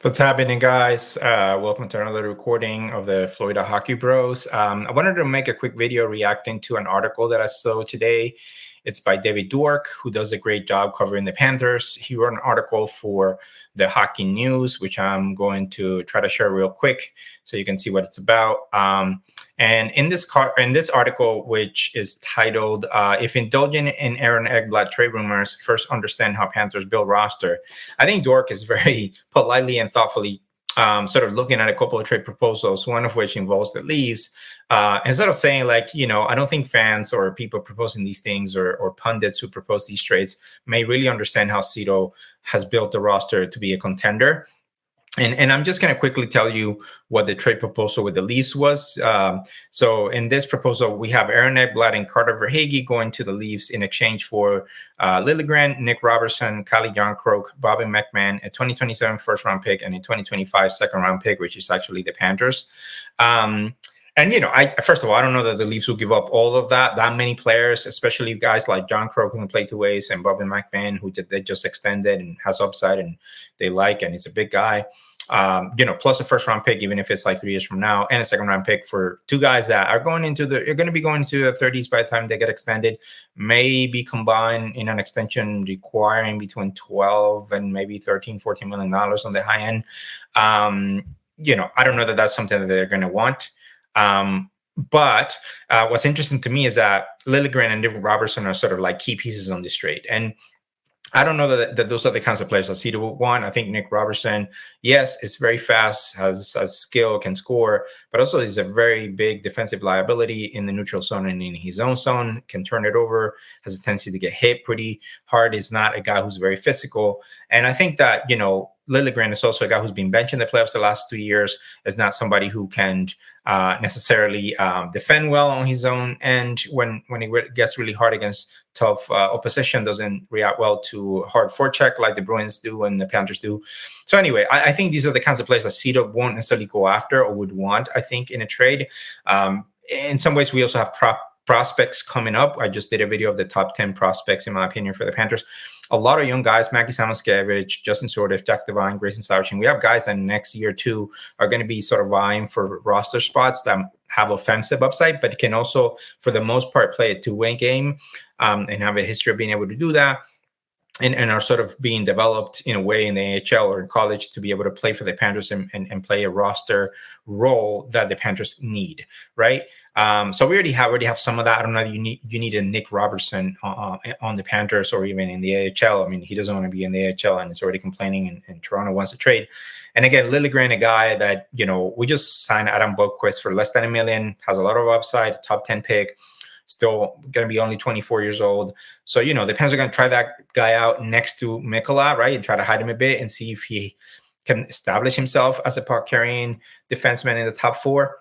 What's happening, guys? Welcome to another recording of the Florida Hockey Bros. I wanted to make a quick video reacting to an article that I saw today. It's by David Dwork, who does a great job covering the Panthers. He wrote an article for the Hockey News, which I'm going to try to share real quick so you can see what it's about. And in this article, which is titled "If Indulging in Aaron Ekblad Trade Rumors, First Understand How Panthers Build Roster," I think Dwork is very politely and thoughtfully sort of looking at a couple of trade proposals, one of which involves the Leafs. Instead of saying like, I don't think fans or people proposing these things or pundits who propose these trades may really understand how Cito has built the roster to be a contender. And I'm just going to quickly tell you what the trade proposal with the Leafs was. So in this proposal, we have Aaron Ekblad and Carter Verhaeghe going to the Leafs in exchange for Liljegren, Nick Robertson, Calle Jarnkrok, Bobby McMahon, a 2027 first-round pick, and a 2025 second-round pick, which is actually the Panthers. And, first of all, I don't know that the Leafs will give up all of that many players, especially guys like Jarnkrok who can play two ways, and Bobby McMahon, who they just extended and has upside and they like, and he's a big guy. Plus a first round pick, even if it's like 3 years from now, and a second round pick for two guys that are going to be going into the 30s by the time they get extended, maybe combined in an extension requiring between 12 and maybe 13-14 million dollars on the high end. I don't know that that's something that they're going to want. But what's interesting to me is that Liljegren and Nick Robertson are sort of like key pieces on this trade. And I don't know that those are the kinds of players that Cito would want. I think Nick Robertson, yes, is very fast, has skill, can score, but also is a very big defensive liability in the neutral zone and in his own zone, can turn it over, has a tendency to get hit pretty hard, is not a guy who's very physical. And I think that, Liljegren is also a guy who's been benched in the playoffs the last 2 years, is not somebody who can necessarily defend well on his own. And when it gets really hard against tough opposition, doesn't react well to hard forecheck like the Bruins do and the Panthers do. So anyway, I think these are the kinds of players that Cito won't necessarily go after or would want, I think, in a trade. In some ways, we also have prospects coming up. I just did a video of the top 10 prospects, in my opinion, for the Panthers. A lot of young guys, Mackie Samoskevich, Justin Sourdif, Jack Devine, Grayson Sargent. We have guys that next year, too, are going to be sort of vying for roster spots that have offensive upside, but can also, for the most part, play a two-way game and have a history of being able to do that. And are sort of being developed in a way in the AHL or in college to be able to play for the Panthers and play a roster role that the Panthers need, right? So we already have some of that. I don't know if you need a Nick Robertson on the Panthers or even in the AHL. I mean, he doesn't want to be in the AHL and is already complaining, and Toronto wants to trade. And again, Liljegren, a guy that, we just signed Adam Boqvist for less than $1 million, has a lot of upside, top 10 pick. Still going to be only 24 years old. So, the Panthers are going to try that guy out next to Mikkola, right? And try to hide him a bit and see if he can establish himself as a puck-carrying defenseman in the top four.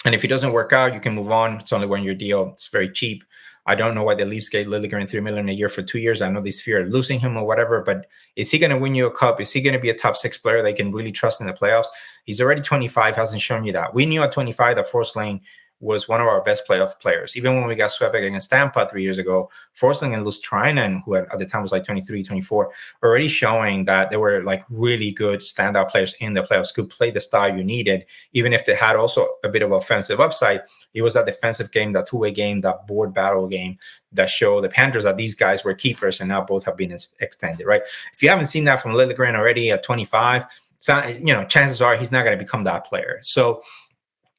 And if he doesn't work out, you can move on. It's only 1 year deal. It's very cheap. I don't know why the Leafs gave Liljegren $3 million a year for 2 years. I know they fear losing him or whatever, but is he going to win you a cup? Is he going to be a top 6 player they can really trust in the playoffs? He's already 25, hasn't shown you that. We knew at 25 that Forsling was one of our best playoff players. Even when we got swept against Tampa 3 years ago, Forsling and Lustrainen, who at the time was like 23, 24, already showing that they were like really good standout players in the playoffs, could play the style you needed, even if they had also a bit of offensive upside. It was that defensive game, that two-way game, that board battle game that showed the Panthers that these guys were keepers, and now both have been extended, right? If you haven't seen that from Liljegren already at 25, chances are he's not going to become that player. So,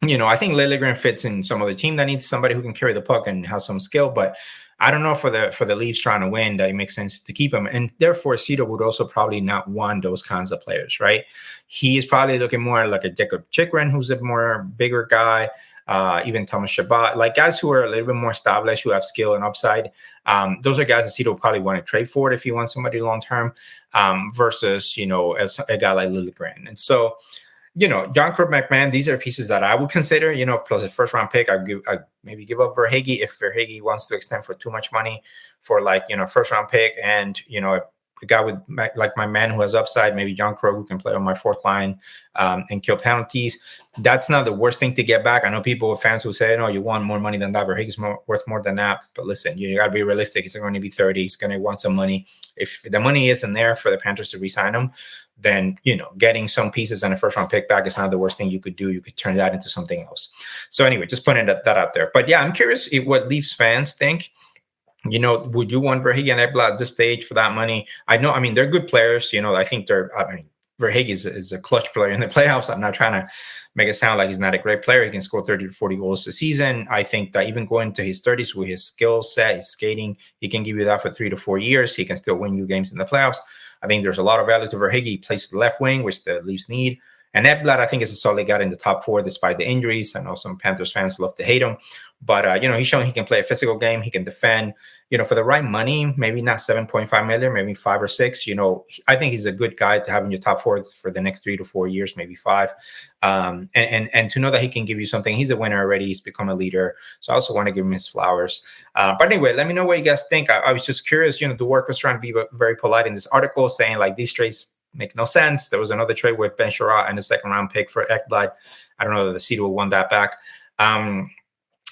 I think Liljegren fits in some other team that needs somebody who can carry the puck and has some skill, but I don't know for the Leafs trying to win that it makes sense to keep him. And therefore, Cito would also probably not want those kinds of players, right? He is probably looking more like a Jakob Chychrun, who's a more bigger guy, even Thomas Chabot, like guys who are a little bit more established, who have skill and upside. Those are guys that Cito probably want to trade for if you want somebody long-term versus, as a guy like Liljegren. And so, Jarnkrok, McMahon, these are pieces that I would consider, plus a first round pick. I'd maybe give up Verhaeghe if Verhaeghe wants to extend for too much money for first round pick. And, a guy with like my man who has upside, maybe Jarnkrok, who can play on my fourth line and kill penalties. That's not the worst thing to get back. I know fans who say, no, you want more money than that. Verhaeghe's worth more than that. But listen, you got to be realistic. He's going to be 30. He's going to want some money. If the money isn't there for the Panthers to re-sign him, then, getting some pieces and a first round pick back is not the worst thing you could do. You could turn that into something else. So anyway, just putting that out there. But yeah, I'm curious what Leafs fans think. Would you want Verhaeghe and Ekblad at this stage for that money? I mean, they're good players. I think Verhaeghe is a clutch player in the playoffs. I'm not trying to make it sound like he's not a great player. He can score 30 to 40 goals a season. I think that even going to his 30s with his skill set, his skating, he can give you that for 3 to 4 years. He can still win you games in the playoffs. I think there's a lot of value to Verhaeghe. He plays the left wing, which the Leafs need. And Ekblad, I think, is a solid guy in the top 4 despite the injuries. I know some Panthers fans love to hate him. But, he's shown he can play a physical game. He can defend. For the right money, maybe not 7.5 million, maybe 5 or 6. I think he's a good guy to have in your top 4 for the next 3 to 4 years, maybe 5. And to know that he can give you something. He's a winner already. He's become a leader. So I also want to give him his flowers. But anyway, let me know what you guys think. I was just curious. Dwork was trying to be very polite in this article, saying like these trades make no sense. There was another trade with Ben Sherratt and a second round pick for Ekblad. I don't know that the Cedar will want that back.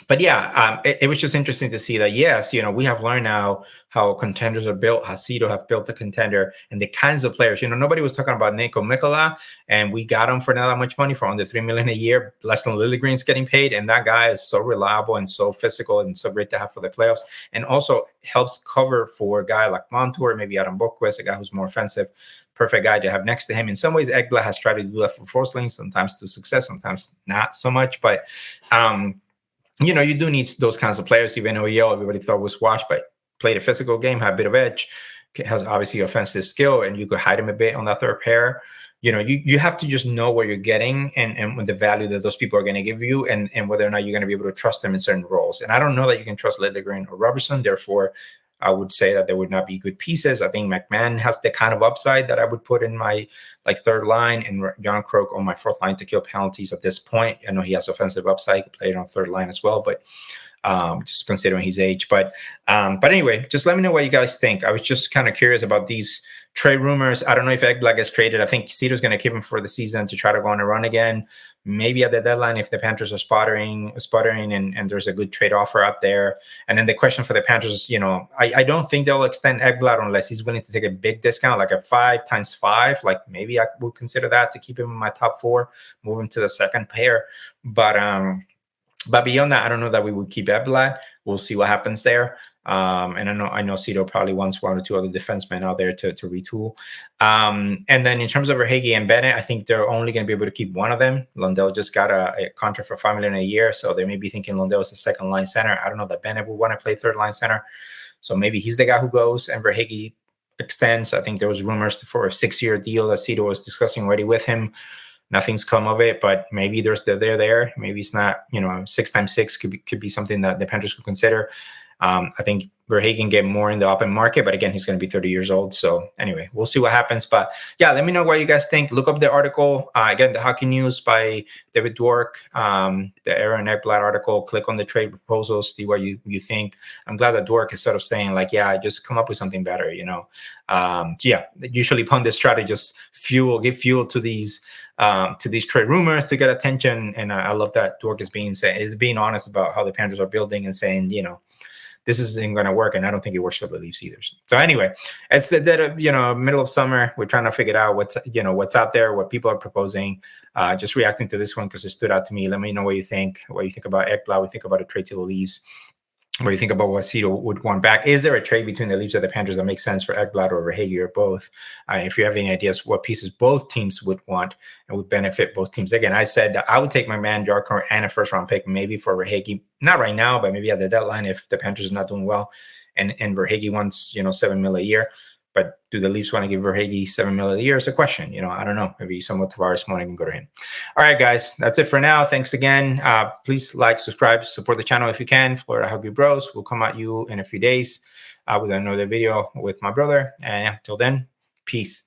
But yeah, it was just interesting to see that, yes, we have learned now how contenders are built, how Cedar have built a contender, and the kinds of players. Nobody was talking about Nico Mikkola, and we got him for not that much money, for under $3 million a year, less than Liljegren's getting paid, and that guy is so reliable and so physical and so great to have for the playoffs, and also helps cover for a guy like Montour, maybe Adam Boqvist, a guy who's more offensive. Perfect guy to have next to him. In some ways, Ekblad has tried to do that for Forsling, sometimes to success, sometimes not so much, but you do need those kinds of players. Even OEL, everybody thought was washed, but played a physical game, had a bit of edge, has obviously offensive skill, and you could hide him a bit on that third pair. You have to just know what you're getting and the value that those people are going to give you, and whether or not you're going to be able to trust them in certain roles. And I don't know that you can trust Liljegren or Robertson. Therefore, I would say that there would not be good pieces. I think McMahon has the kind of upside that I would put in my third line, and John Croak on my fourth line to kill penalties at this point. I know he has offensive upside. He could play it on third line as well, but just considering his age. But anyway, just let me know what you guys think. I was just kind of curious about these trade rumors. I don't know if Ekblad gets traded. I think Cedar's going to keep him for the season to try to go on a run again. Maybe at the deadline if the Panthers are sputtering and there's a good trade offer out there. And then the question for the Panthers is, I don't think they'll extend Ekblad unless he's willing to take a big discount, like a 5 times 5. Like maybe I would consider that to keep him in my top 4, move him to the second pair. But beyond that, I don't know that we would keep Ekblad. We'll see what happens there. And I know Cito probably wants 1 or 2 other defensemen out there to retool. And then in terms of Verhaeghe and Bennett, I think they're only going to be able to keep one of them. Lundell just got a contract for $5 million a year, so they may be thinking Lundell is the second line center. I don't know that Bennett would want to play third line center, so maybe he's the guy who goes and Verhaeghe extends. I think there was rumors for a 6-year deal that Cito was discussing already with him. Nothing's come of it, but maybe they're there. Maybe it's not, 6 times 6 could be something that the Panthers could consider. I think Verhaeghe can get more in the open market, but again, he's going to be 30 years old. So anyway, we'll see what happens. But yeah, let me know what you guys think. Look up the article. Again, the Hockey News by David Dwork, the Aaron Ekblad article. Click on the trade proposals, see what you think. I'm glad that Dwork is sort of saying like, yeah, just come up with something better, Yeah, usually pundits try to just give fuel to these trade rumors to get attention. And I love that Dwork is being honest about how the Panthers are building and saying, this isn't going to work, and I don't think it works for the Leafs either. So anyway, it's the middle of summer. We're trying to figure out what's out there, what people are proposing. Just reacting to this one because it stood out to me. Let me know what you think. What you think about Ekblad? What you think about a trade to the Leafs? What do you think about what Cito would want back? Is there a trade between the Leafs and the Panthers that makes sense for Ekblad or Verhaeghe or both? If you have any ideas what pieces both teams would want and would benefit both teams. Again, I said that I would take my man Jarkko and a first-round pick maybe for Verhaeghe. Not right now, but maybe at the deadline if the Panthers are not doing well and Verhaeghe wants, $7 million a year. But do the Leafs want to give Verhaeghe $7 million a year? Is a question. I don't know. Maybe someone Tavares morning can go to him. All right, guys, that's it for now. Thanks again. Please like, subscribe, support the channel if you can. Florida Hockey Bros will come at you in a few days with another video with my brother. And yeah, till then, peace.